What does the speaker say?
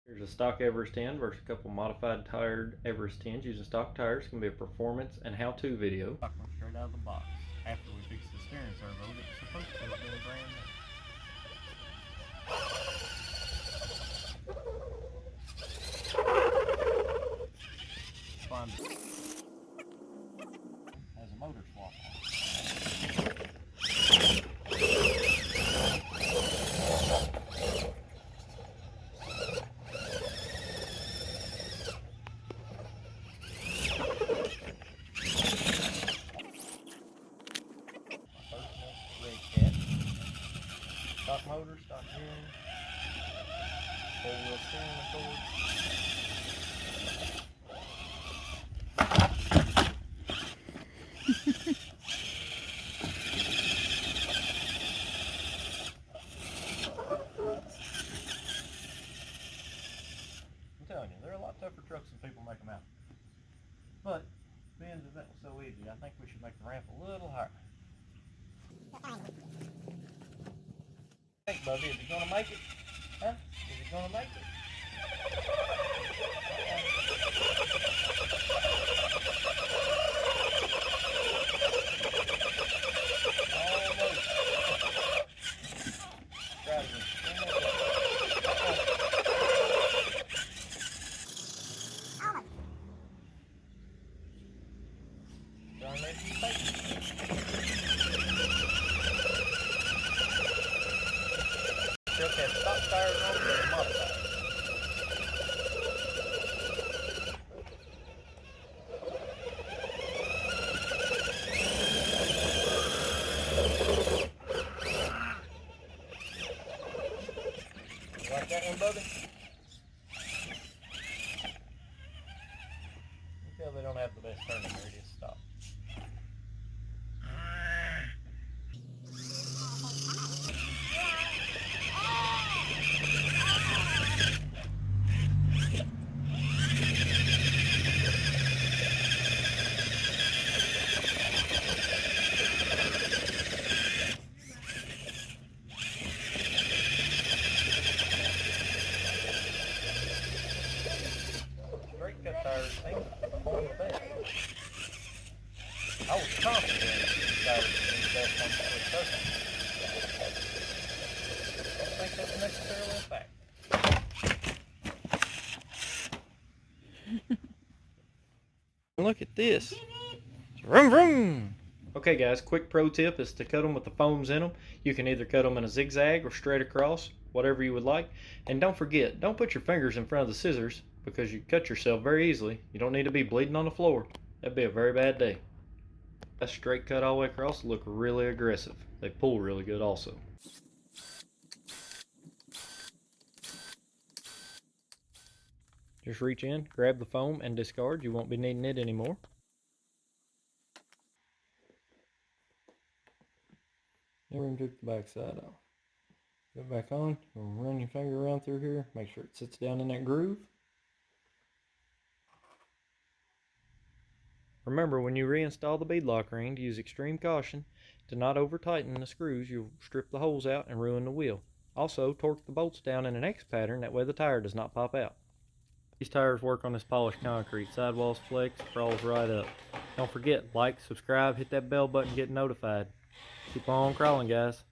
Here's a stock Everest 10 versus a couple modified tired Everest 10s using stock tires. It's going to be a performance and how-to video. Stock one straight out of the box. After we fixed the steering servo, it was supposed to have been brand new. Find it. Has a motor swap on it. Redcat. Stock motor, stock gearing, 4-wheel steering cord. I'm telling you, they're a lot tougher trucks than people make them out. But being that that was so easy, I think we should make the ramp a little higher. Hey, Bubby, is he gonna make it? Huh? Is he gonna make it? Almost. Try it again. Darn it, you take it. Truck has stock tires on it or modified. You like that one, Bubby? You feel they don't have the best turning radius. Stop. Redcat tires ain't performing the best. I was confident these tires would be the best on the quick circuit. I don't think that's necessarily a fact. Look at this. Vroom vroom. Okay guys, quick pro tip is to cut them with the foams in them. You can either cut them in a zigzag or straight across, whatever you would like. And don't forget, don't put your fingers in front of the scissors because you cut yourself very easily. You don't need to be bleeding on the floor. That'd be a very bad day. That straight cut all the way across look really aggressive. They pull really good also. Just reach in, grab the foam, and discard. You won't be needing it anymore. Never took the back side off. Go back on, run your finger around through here, make sure it sits down in that groove. Remember, when you reinstall the beadlock ring, to use extreme caution. To not over tighten the screws, you'll strip the holes out and ruin the wheel. Also, torque the bolts down in an X pattern, that way the tire does not pop out. These tires work on this polished concrete. Sidewalls flex, crawls right up. Don't forget, like, subscribe, hit that bell button, get notified. Keep on crawling, guys.